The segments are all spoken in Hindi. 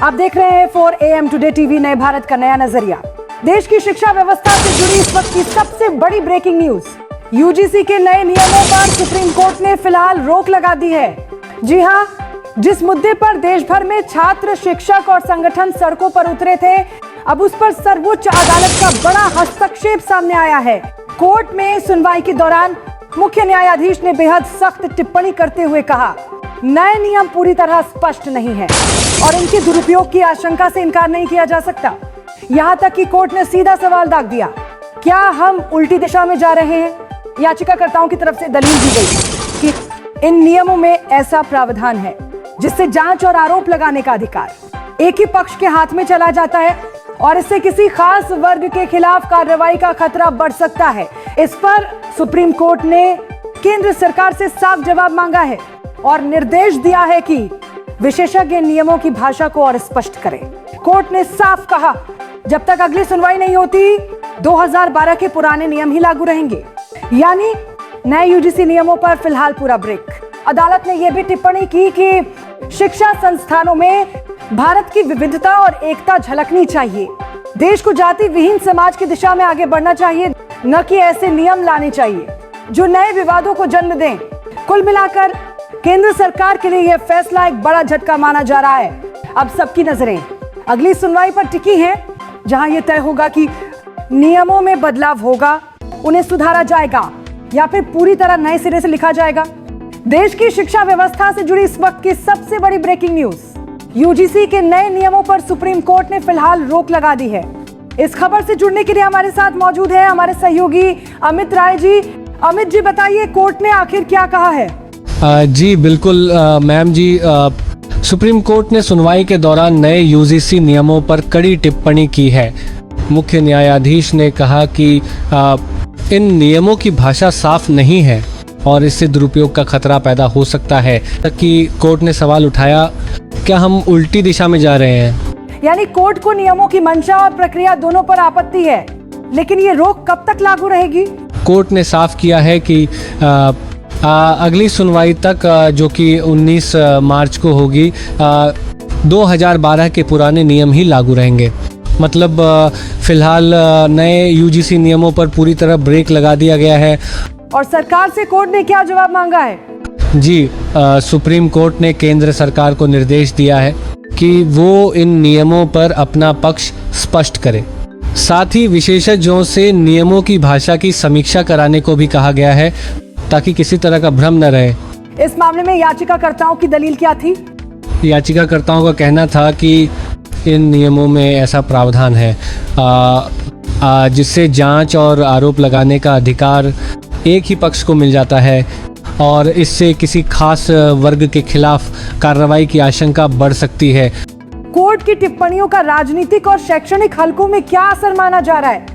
आप देख रहे हैं 4 AM टुडे टीवी, नए भारत का नया नजरिया। देश की शिक्षा व्यवस्था से जुड़ी इस वक्त की सबसे बड़ी ब्रेकिंग न्यूज। यूजीसी के नए नियमों पर सुप्रीम कोर्ट ने फिलहाल रोक लगा दी है। जी हां, जिस मुद्दे पर देश भर में छात्र, शिक्षक और संगठन सड़कों पर उतरे थे, अब उस पर सर्वोच्च अदालत का बड़ा हस्तक्षेप सामने आया है। कोर्ट में सुनवाई के दौरान मुख्य न्यायाधीश ने बेहद सख्त टिप्पणी करते हुए कहा, नए नियम पूरी तरह स्पष्ट नहीं है और इनके दुरुपयोग की आशंका से इनकार नहीं किया जा सकता। यहां तक कि कोर्ट ने सीधा सवाल दाग दिया, क्या हम उल्टी दिशा में जा रहे हैं? याचिकाकर्ताओं की तरफ से दलील दी गई कि इन नियमों में ऐसा प्रावधान है जिससे जांच और आरोप लगाने का अधिकार एक ही पक्ष के हाथ में चला जाता है और इससे किसी खास वर्ग के खिलाफ कार्रवाई का खतरा बढ़ सकता है। इस पर सुप्रीम कोर्ट ने केंद्र सरकार से साफ जवाब मांगा है और निर्देश दिया है कि विशेषज्ञ नियमों की भाषा को और स्पष्ट करें। कोर्ट ने साफ कहा, जब तक अगली सुनवाई नहीं होती 2012 के पुराने नियम ही लागू रहेंगे, यानी नए यूजीसी नियमों पर फिलहाल पूरा ब्रेक। अदालत ने यह भी टिप्पणी की कि शिक्षा संस्थानों में भारत की विविधता और एकता झलकनी चाहिए। देश को जाति विहीन समाज की दिशा में आगे बढ़ना चाहिए, न कि ऐसे नियम लाने चाहिए जो नए विवादों को जन्म दें। कुल मिलाकर केंद्र सरकार के लिए यह फैसला एक बड़ा झटका माना जा रहा है। अब सबकी नजरें अगली सुनवाई पर टिकी हैं, जहां यह तय होगा कि नियमों में बदलाव होगा, उन्हें सुधारा जाएगा या फिर पूरी तरह नए सिरे से लिखा जाएगा। देश की शिक्षा व्यवस्था से जुड़ी इस वक्त की सबसे बड़ी ब्रेकिंग न्यूज। यूजीसी के नए नियमों पर सुप्रीम कोर्ट ने फिलहाल रोक लगा दी है। इस खबर से जुड़ने के लिए हमारे साथ मौजूद है हमारे सहयोगी अमित राय जी। अमित जी, बताइए कोर्ट ने आखिर क्या कहा है? जी बिल्कुल मैम जी, सुप्रीम कोर्ट ने सुनवाई के दौरान नए यूजीसी नियमों पर कड़ी टिप्पणी की है। मुख्य न्यायाधीश ने कहा कि इन नियमों की भाषा साफ नहीं है और इससे दुरुपयोग का खतरा पैदा हो सकता है। कि कोर्ट ने सवाल उठाया, क्या हम उल्टी दिशा में जा रहे हैं? यानी कोर्ट को नियमों की मंशा और प्रक्रिया दोनों पर आपत्ति है, लेकिन ये रोक कब तक लागू रहेगी? कोर्ट ने साफ किया है कि अगली सुनवाई तक, जो कि 19 मार्च को होगी, 2012 के पुराने नियम ही लागू रहेंगे। मतलब फिलहाल नए यूजीसी नियमों पर पूरी तरह ब्रेक लगा दिया गया है। और सरकार से कोर्ट ने क्या जवाब मांगा है? जी, सुप्रीम कोर्ट ने केंद्र सरकार को निर्देश दिया है कि वो इन नियमों पर अपना पक्ष स्पष्ट करे। साथ ही विशेषज्ञों से नियमों की भाषा की समीक्षा कराने को भी कहा गया है, ताकि किसी तरह का भ्रम न रहे। इस मामले में याचिकाकर्ताओं की दलील क्या थी? याचिकाकर्ताओं का कहना था कि इन नियमों में ऐसा प्रावधान है जिससे जांच और आरोप लगाने का अधिकार एक ही पक्ष को मिल जाता है और इससे किसी खास वर्ग के खिलाफ कार्रवाई की आशंका बढ़ सकती है। कोर्ट की टिप्पणियों का राजनीतिक और शैक्षणिक हलकों में क्या असर माना जा रहा है?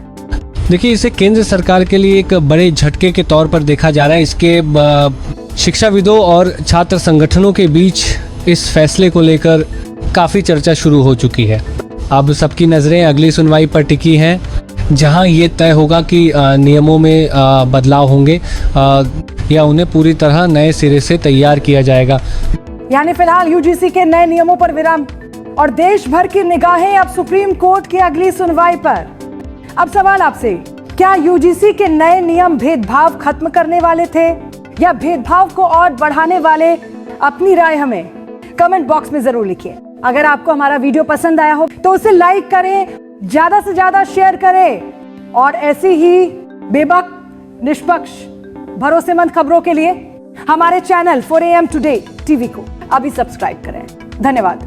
देखिए, इसे केंद्र सरकार के लिए एक बड़े झटके के तौर पर देखा जा रहा है। इसके शिक्षाविदों और छात्र संगठनों के बीच इस फैसले को लेकर काफ़ी चर्चा शुरू हो चुकी है। अब सबकी नज़रें अगली सुनवाई पर टिकी हैं, जहां ये तय होगा कि नियमों में बदलाव होंगे या उन्हें पूरी तरह नए सिरे से तैयार किया जाएगा। यानी फिलहाल यूजीसी के नए नियमों पर विराम और देश भर की निगाहें अब सुप्रीम कोर्ट की अगली सुनवाई पर। अब सवाल आपसे, क्या यूजीसी के नए नियम भेदभाव खत्म करने वाले थे या भेदभाव को और बढ़ाने वाले? अपनी राय हमें कमेंट बॉक्स में जरूर लिखिए। अगर आपको हमारा वीडियो पसंद आया हो तो उसे लाइक करें, ज्यादा से ज्यादा शेयर करें और ऐसी ही बेबाक, निष्पक्ष, भरोसेमंद खबरों के लिए हमारे चैनल 4 AM टुडे टीवी को अभी सब्सक्राइब करें। धन्यवाद।